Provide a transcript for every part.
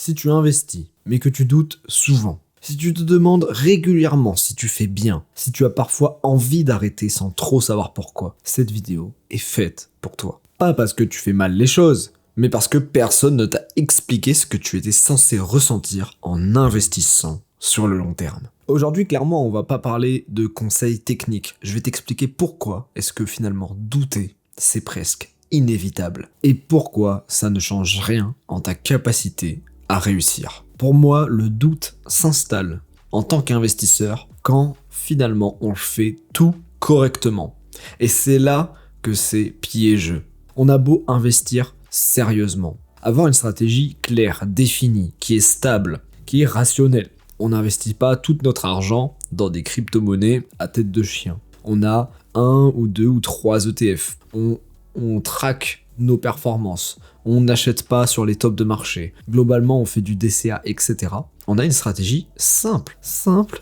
Si tu investis, mais que tu doutes souvent, si tu te demandes régulièrement si tu fais bien, si tu as parfois envie d'arrêter sans trop savoir pourquoi, cette vidéo est faite pour toi. Pas parce que tu fais mal les choses, mais parce que personne ne t'a expliqué ce que tu étais censé ressentir en investissant sur le long terme. Aujourd'hui, clairement, on va pas parler de conseils techniques. Je vais t'expliquer pourquoi est-ce que finalement douter, c'est presque inévitable. Et pourquoi ça ne change rien en ta capacité à réussir. Pour moi, le doute s'installe en tant qu'investisseur quand finalement on fait tout correctement. Et c'est là que c'est piégeux. On a beau investir sérieusement, avoir une stratégie claire, définie, qui est stable, qui est rationnelle. On n'investit pas tout notre argent dans des crypto-monnaies à tête de chien. On a 1 ou 2 ou 3 ETF. On traque nos performances. On n'achète pas sur les tops de marché. Globalement, on fait du DCA, etc. On a une stratégie simple,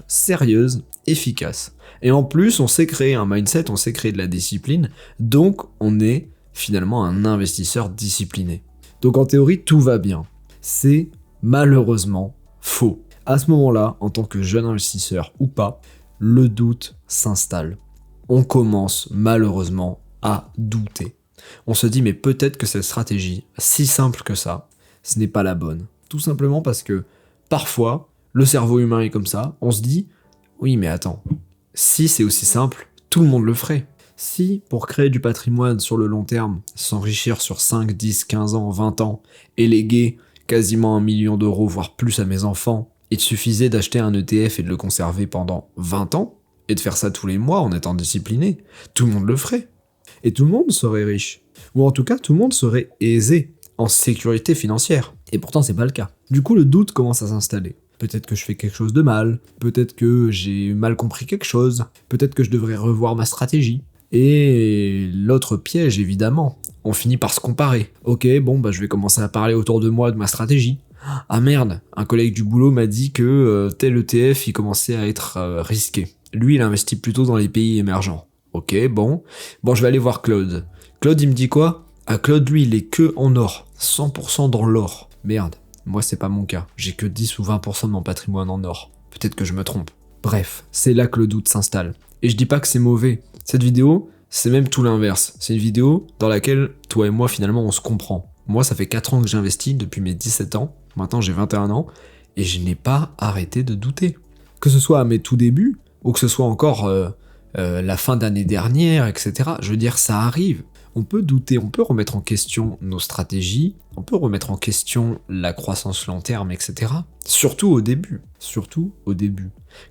sérieuse, efficace. Et en plus, on sait créer un mindset, on sait créer de la discipline. Donc, on est finalement un investisseur discipliné. Donc, en théorie, tout va bien. C'est malheureusement faux. À ce moment-là, en tant que jeune investisseur ou pas, le doute s'installe. On commence malheureusement à douter. On se dit mais peut-être que cette stratégie, si simple que ça, ce n'est pas la bonne. Tout simplement parce que parfois, le cerveau humain est comme ça, on se dit oui mais attends, si c'est aussi simple, tout le monde le ferait. Si pour créer du patrimoine sur le long terme, s'enrichir sur 5, 10, 15 ans, 20 ans, et léguer quasiment 1 million d'euros, voire plus à mes enfants, il suffisait d'acheter un ETF et de le conserver pendant 20 ans, et de faire ça tous les mois en étant discipliné, tout le monde le ferait. Et tout le monde serait riche. Ou en tout cas, tout le monde serait aisé, en sécurité financière. Et pourtant, c'est pas le cas. Du coup, le doute commence à s'installer. Peut-être que je fais quelque chose de mal, peut-être que j'ai mal compris quelque chose, peut-être que je devrais revoir ma stratégie. Et l'autre piège, évidemment, on finit par se comparer. Ok, bon, je vais commencer à parler autour de moi de ma stratégie. Ah merde, un collègue du boulot m'a dit que tel ETF, il commençait à être risqué. Lui, il investit plutôt dans les pays émergents. Ok, bon, je vais aller voir Claude. Claude, il me dit quoi? Ah, Claude, lui, il est que en or, 100% dans l'or. Merde, moi, c'est pas mon cas. J'ai que 10 ou 20% de mon patrimoine en or. Peut-être que je me trompe. Bref, c'est là que le doute s'installe. Et je dis pas que c'est mauvais. Cette vidéo, c'est même tout l'inverse. C'est une vidéo dans laquelle toi et moi, finalement, on se comprend. Moi, ça fait 4 ans que j'investis, depuis mes 17 ans. Maintenant, j'ai 21 ans. Et je n'ai pas arrêté de douter. Que ce soit à mes tout débuts, ou que ce soit encore la fin d'année dernière, etc. Je veux dire, ça arrive. On peut douter, on peut remettre en question nos stratégies, on peut remettre en question la croissance long terme, etc. Surtout au début.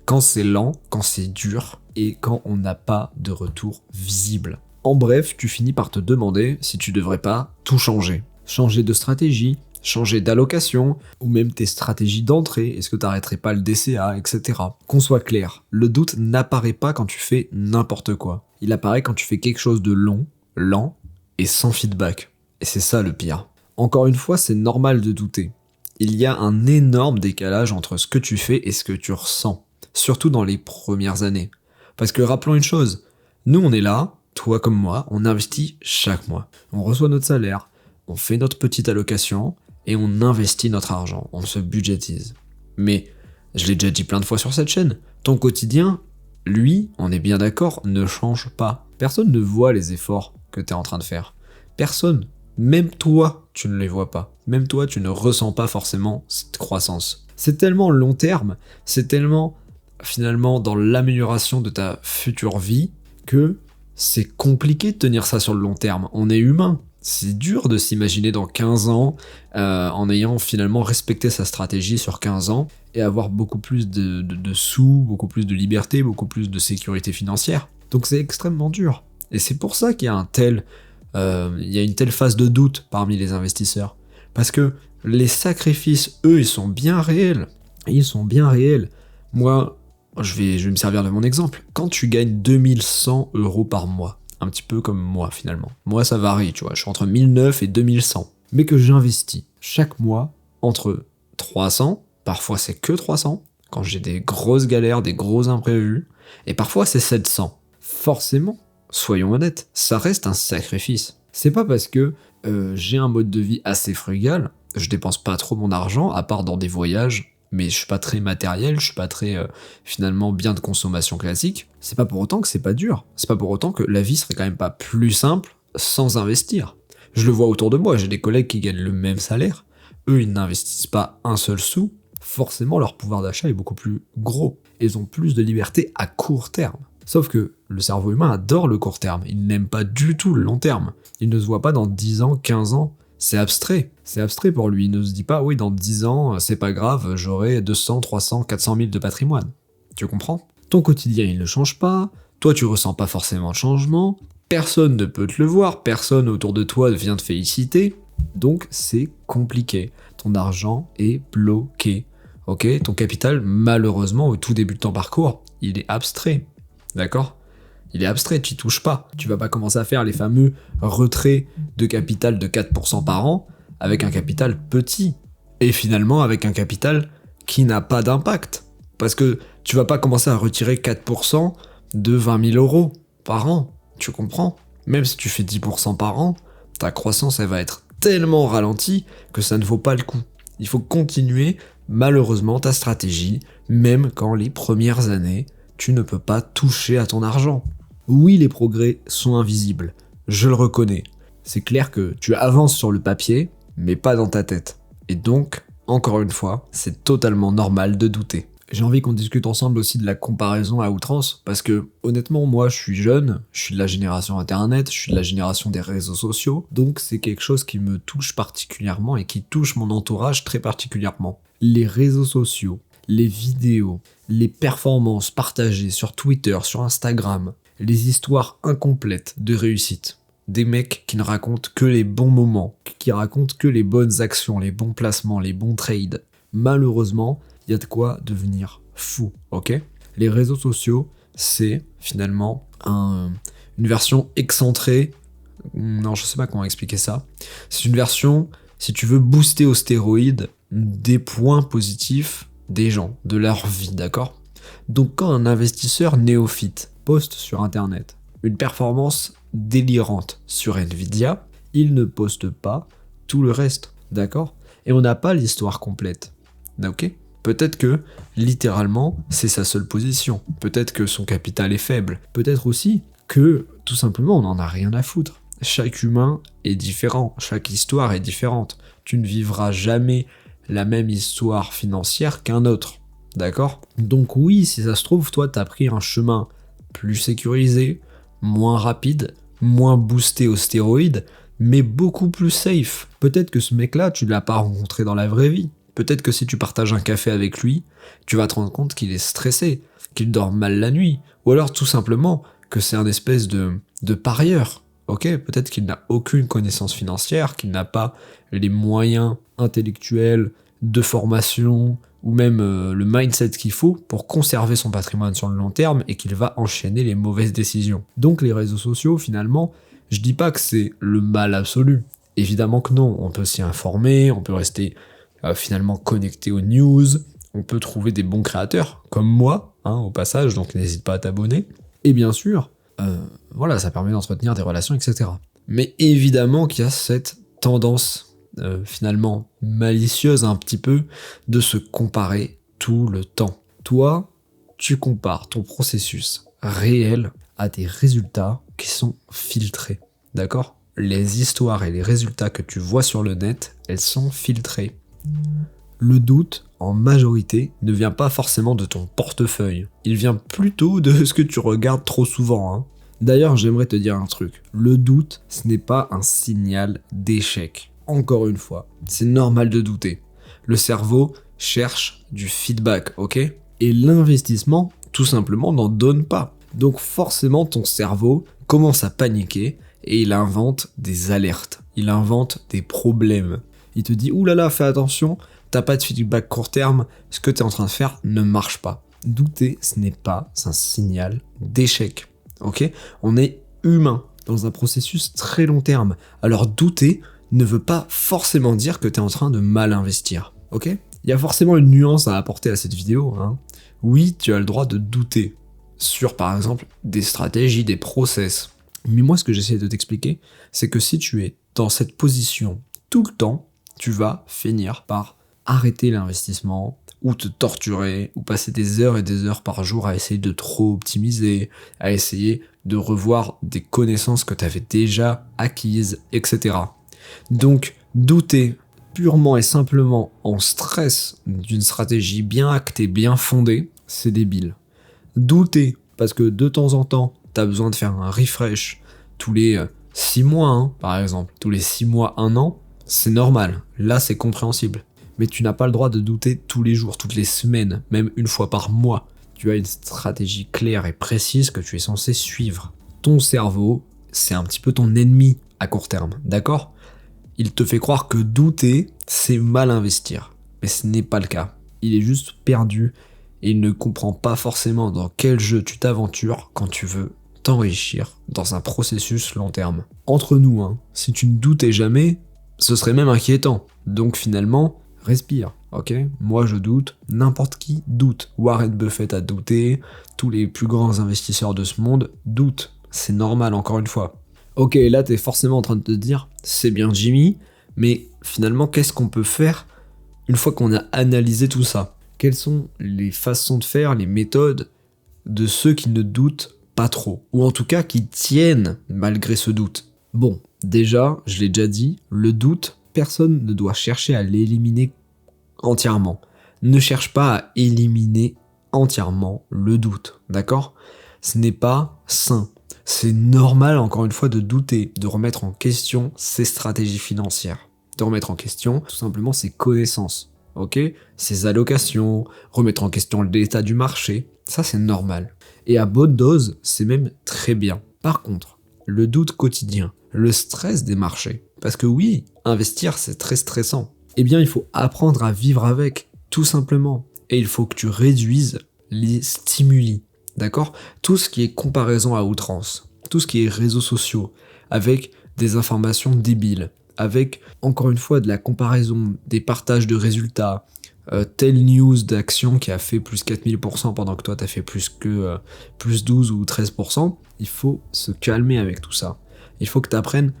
Quand c'est lent, quand c'est dur, et quand on n'a pas de retour visible. En bref, tu finis par te demander si tu devrais pas tout changer. Changer de stratégie, changer d'allocation, ou même tes stratégies d'entrée, est-ce que tu n'arrêterais pas le DCA, etc. Qu'on soit clair, le doute n'apparaît pas quand tu fais n'importe quoi. Il apparaît quand tu fais quelque chose de long, lent et sans feedback. Et c'est ça le pire. Encore une fois, c'est normal de douter. Il y a un énorme décalage entre ce que tu fais et ce que tu ressens, surtout dans les premières années. Parce que rappelons une chose, nous on est là, toi comme moi, on investit chaque mois. On reçoit notre salaire, on fait notre petite allocation, et on investit notre argent, on se budgétise. Mais, je l'ai déjà dit plein de fois sur cette chaîne, ton quotidien, lui, on est bien d'accord, ne change pas. Personne ne voit les efforts que tu es en train de faire. Personne, même toi, tu ne les vois pas. Même toi, tu ne ressens pas forcément cette croissance. C'est tellement long terme, c'est tellement, finalement, dans l'amélioration de ta future vie, que c'est compliqué de tenir ça sur le long terme. On est humain. C'est dur de s'imaginer dans 15 ans en ayant finalement respecté sa stratégie sur 15 ans et avoir beaucoup plus de sous, beaucoup plus de liberté, beaucoup plus de sécurité financière. Donc c'est extrêmement dur. Et c'est pour ça qu'il y a il y a une telle phase de doute parmi les investisseurs. Parce que les sacrifices, eux, ils sont bien réels. Moi, je vais me servir de mon exemple. Quand tu gagnes 2100 € par mois, un petit peu comme moi finalement. Moi ça varie, tu vois, je suis entre 1009 et 2100. Mais que j'investis chaque mois entre 300, parfois c'est que 300, quand j'ai des grosses galères, des gros imprévus, et parfois c'est 700. Forcément, soyons honnêtes, ça reste un sacrifice. C'est pas parce que j'ai un mode de vie assez frugal je dépense pas trop mon argent, à part dans des voyages, mais je suis pas très matériel, je suis pas très finalement bien de consommation classique. C'est pas pour autant que c'est pas dur. C'est pas pour autant que la vie serait quand même pas plus simple sans investir. Je le vois autour de moi, j'ai des collègues qui gagnent le même salaire. Eux, ils n'investissent pas un seul sou. Forcément, leur pouvoir d'achat est beaucoup plus gros. Ils ont plus de liberté à court terme. Sauf que le cerveau humain adore le court terme. Il n'aime pas du tout le long terme. Il ne se voit pas dans 10 ans, 15 ans. C'est abstrait. C'est abstrait pour lui. Il ne se dit pas, oui, dans 10 ans, c'est pas grave, j'aurai 200, 300, 400 000 de patrimoine. Tu comprends? Ton quotidien, il ne change pas. Toi, tu ressens pas forcément de changement. Personne ne peut te le voir. Personne autour de toi vient te féliciter. Donc, c'est compliqué. Ton argent est bloqué. Ok? Ton capital, malheureusement, au tout début de ton parcours, il est abstrait. D'accord? Il est abstrait, tu y touches pas. Tu vas pas commencer à faire les fameux retraits de capital de 4% par an avec un capital petit. Et finalement avec un capital qui n'a pas d'impact. Parce que tu vas pas commencer à retirer 4% de 20 000 euros par an. Tu comprends? Même si tu fais 10% par an, ta croissance elle va être tellement ralentie que ça ne vaut pas le coup. Il faut continuer malheureusement ta stratégie, même quand les premières années, tu ne peux pas toucher à ton argent. Oui, les progrès sont invisibles, je le reconnais. C'est clair que tu avances sur le papier, mais pas dans ta tête. Et donc, encore une fois, c'est totalement normal de douter. J'ai envie qu'on discute ensemble aussi de la comparaison à outrance, parce que honnêtement, moi je suis jeune, je suis de la génération internet, je suis de la génération des réseaux sociaux, donc c'est quelque chose qui me touche particulièrement et qui touche mon entourage très particulièrement. Les réseaux sociaux, les vidéos, les performances partagées sur Twitter, sur Instagram, les histoires incomplètes de réussite. Des mecs qui ne racontent que les bons moments, qui racontent que les bonnes actions, les bons placements, les bons trades. Malheureusement, il y a de quoi devenir fou, ok? Les réseaux sociaux, c'est finalement une version excentrée. Non, je sais pas comment expliquer ça. C'est une version, si tu veux, booster aux stéroïdes des points positifs des gens, de leur vie, d'accord? Donc quand un investisseur néophyte poste sur internet une performance délirante sur Nvidia, il ne poste pas tout le reste, d'accord? Et on n'a pas l'histoire complète, ok? Peut-être que, littéralement, c'est sa seule position. Peut-être que son capital est faible. Peut-être aussi que, tout simplement, on n'en a rien à foutre. Chaque humain est différent, chaque histoire est différente. Tu ne vivras jamais la même histoire financière qu'un autre, d'accord? Donc oui, si ça se trouve, toi, t'as pris un chemin plus sécurisé, moins rapide, moins boosté aux stéroïdes, mais beaucoup plus safe. Peut-être que ce mec-là, tu ne l'as pas rencontré dans la vraie vie. Peut-être que si tu partages un café avec lui, tu vas te rendre compte qu'il est stressé, qu'il dort mal la nuit, ou alors tout simplement que c'est un espèce de parieur. Ok, peut-être qu'il n'a aucune connaissance financière, qu'il n'a pas les moyens intellectuels, de formation, ou même le mindset qu'il faut pour conserver son patrimoine sur le long terme et qu'il va enchaîner les mauvaises décisions. Donc les réseaux sociaux, finalement, je dis pas que c'est le mal absolu. Évidemment que non, on peut s'y informer, on peut rester finalement connecté aux news, on peut trouver des bons créateurs, comme moi, au passage, donc n'hésite pas à t'abonner. Et bien sûr, voilà, ça permet d'entretenir des relations, etc. Mais évidemment qu'il y a cette tendance finalement malicieuse un petit peu de se comparer tout le temps. Toi, tu compares ton processus réel à des résultats qui sont filtrés, d'accord? Les histoires et les résultats que tu vois sur le net, elles sont filtrées. Le doute, en majorité, ne vient pas forcément de ton portefeuille. Il vient plutôt de ce que tu regardes trop souvent. D'ailleurs, j'aimerais te dire un truc. Le doute, ce n'est pas un signal d'échec. Encore une fois, c'est normal de douter. Le cerveau cherche du feedback, ok? Et l'investissement, tout simplement, n'en donne pas. Donc forcément, ton cerveau commence à paniquer et il invente des alertes. Il invente des problèmes. Il te dit « Ouh là là, fais attention, t'as pas de feedback court terme, ce que t'es en train de faire ne marche pas. » Douter, ce n'est pas un signal d'échec. Ok? On est humain dans un processus très long terme. Alors douter ne veut pas forcément dire que t'es en train de mal investir. Ok? Il y a forcément une nuance à apporter à cette vidéo. Oui, tu as le droit de douter sur, par exemple, des stratégies, des process. Mais moi, ce que j'essaie de t'expliquer, c'est que si tu es dans cette position tout le temps, tu vas finir par arrêter l'investissement, ou te torturer, ou passer des heures et des heures par jour à essayer de trop optimiser, à essayer de revoir des connaissances que tu avais déjà acquises, etc. Donc, douter purement et simplement en stress d'une stratégie bien actée, bien fondée, c'est débile. Douter parce que de temps en temps, tu as besoin de faire un refresh tous les 6 mois, hein, par exemple, tous les 6 mois, 1 an, c'est normal. Là, c'est compréhensible. Mais tu n'as pas le droit de douter tous les jours, toutes les semaines, même une fois par mois. Tu as une stratégie claire et précise que tu es censé suivre. Ton cerveau, c'est un petit peu ton ennemi à court terme, d'accord ? Il te fait croire que douter, c'est mal investir. Mais ce n'est pas le cas. Il est juste perdu et il ne comprend pas forcément dans quel jeu tu t'aventures quand tu veux t'enrichir dans un processus long terme. Entre nous, hein, si tu ne doutais jamais, ce serait même inquiétant. Donc finalement, respire, ok ? Moi je doute, n'importe qui doute. Warren Buffett a douté, tous les plus grands investisseurs de ce monde doutent. C'est normal, encore une fois. Ok, là t'es forcément en train de te dire, c'est bien Jimmy, mais finalement qu'est-ce qu'on peut faire une fois qu'on a analysé tout ça ? Quelles sont les façons de faire, les méthodes de ceux qui ne doutent pas trop ? Ou en tout cas qui tiennent malgré ce doute ? Bon, déjà, je l'ai déjà dit, le doute, personne ne doit chercher à l'éliminer entièrement. Ne cherche pas à éliminer entièrement le doute, d'accord ? Ce n'est pas sain. C'est normal, encore une fois, de douter, de remettre en question ses stratégies financières, de remettre en question tout simplement ses connaissances, ok ? Ses allocations, remettre en question l'état du marché, ça c'est normal. Et à bonne dose, c'est même très bien. Par contre, le doute quotidien, le stress des marchés, parce que oui, investir c'est très stressant, eh bien il faut apprendre à vivre avec, tout simplement. Et il faut que tu réduises les stimuli. D'accord ? Tout ce qui est comparaison à outrance, tout ce qui est réseaux sociaux, avec des informations débiles, avec, encore une fois, de la comparaison, des partages de résultats, telle news d'action qui a fait plus 4000% pendant que toi t'as fait plus 12 ou 13%, il faut se calmer avec tout ça. Il faut que tu apprennes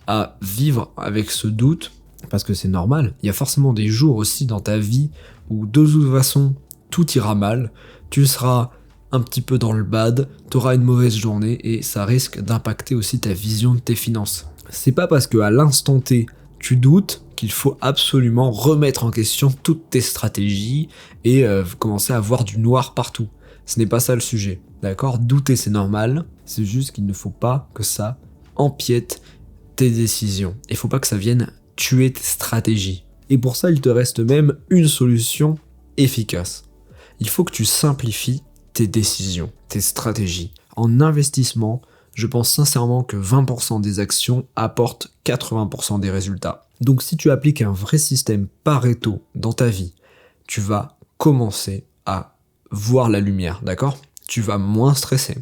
à vivre avec ce doute, parce que c'est normal. Il y a forcément des jours aussi dans ta vie où de toute façon, tout ira mal, tu seras un petit peu dans le bad, tu auras une mauvaise journée et ça risque d'impacter aussi ta vision de tes finances. C'est pas parce qu'à l'instant T, tu doutes qu'il faut absolument remettre en question toutes tes stratégies et commencer à voir du noir partout. Ce n'est pas ça le sujet, d'accord ? Douter c'est normal, c'est juste qu'il ne faut pas que ça empiète tes décisions. Il faut pas que ça vienne tuer tes stratégies. Et pour ça, il te reste même une solution efficace. Il faut que tu simplifies tes décisions, tes stratégies. En investissement, je pense sincèrement que 20% des actions apportent 80% des résultats. Donc si tu appliques un vrai système Pareto dans ta vie, tu vas commencer à voir la lumière, d'accord ? Tu vas moins stresser.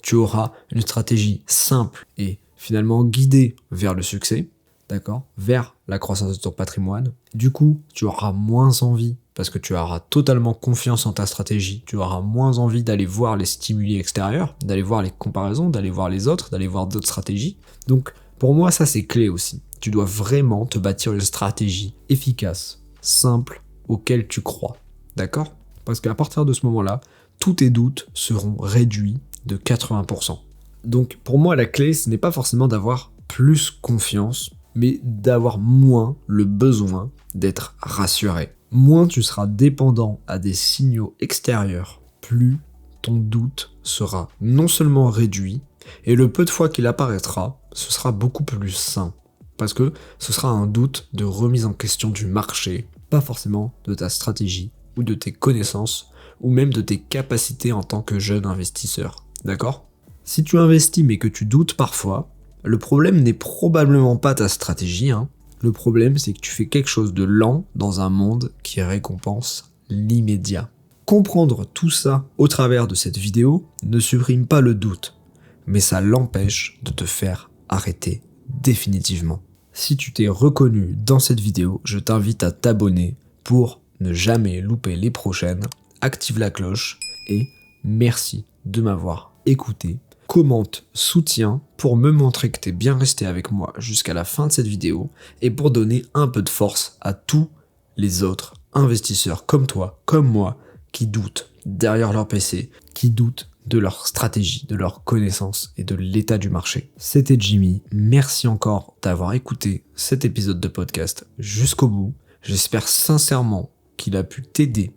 Tu auras une stratégie simple et finalement guidée vers le succès, d'accord ? Vers la croissance de ton patrimoine. Du coup, tu auras moins envie, parce que tu auras totalement confiance en ta stratégie, tu auras moins envie d'aller voir les stimuli extérieurs, d'aller voir les comparaisons, d'aller voir les autres, d'aller voir d'autres stratégies. Donc, pour moi, ça c'est clé aussi. Tu dois vraiment te bâtir une stratégie efficace, simple, auquel tu crois, d'accord ? Parce qu'à partir de ce moment-là, tous tes doutes seront réduits de 80%. Donc, pour moi, la clé, ce n'est pas forcément d'avoir plus confiance, mais d'avoir moins le besoin d'être rassuré. Moins tu seras dépendant à des signaux extérieurs, plus ton doute sera non seulement réduit, et le peu de fois qu'il apparaîtra, ce sera beaucoup plus sain. Parce que ce sera un doute de remise en question du marché, pas forcément de ta stratégie, ou de tes connaissances, ou même de tes capacités en tant que jeune investisseur. D'accord ? Si tu investis mais que tu doutes parfois, le problème n'est probablement pas ta stratégie, hein. Le problème, c'est que tu fais quelque chose de lent dans un monde qui récompense l'immédiat. Comprendre tout ça au travers de cette vidéo ne supprime pas le doute, mais ça l'empêche de te faire arrêter définitivement. Si tu t'es reconnu dans cette vidéo, je t'invite à t'abonner pour ne jamais louper les prochaines. Active la cloche et merci de m'avoir écouté. commente, soutiens pour me montrer que t'es bien resté avec moi jusqu'à la fin de cette vidéo et pour donner un peu de force à tous les autres investisseurs comme toi, comme moi, qui doutent derrière leur PC, qui doutent de leur stratégie, de leur connaissance et de l'état du marché. C'était Jimmy, merci encore d'avoir écouté cet épisode de podcast jusqu'au bout. J'espère sincèrement qu'il a pu t'aider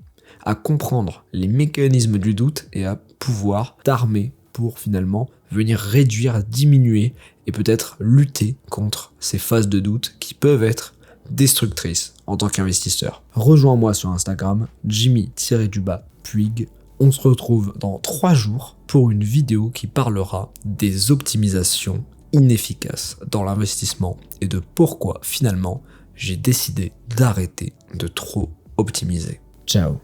à comprendre les mécanismes du doute et à pouvoir t'armer pour finalement venir réduire, diminuer et peut-être lutter contre ces phases de doute qui peuvent être destructrices en tant qu'investisseur. Rejoins-moi sur Instagram, Jimmy-Puig. On se retrouve dans 3 jours pour une vidéo qui parlera des optimisations inefficaces dans l'investissement et de pourquoi finalement j'ai décidé d'arrêter de trop optimiser. Ciao.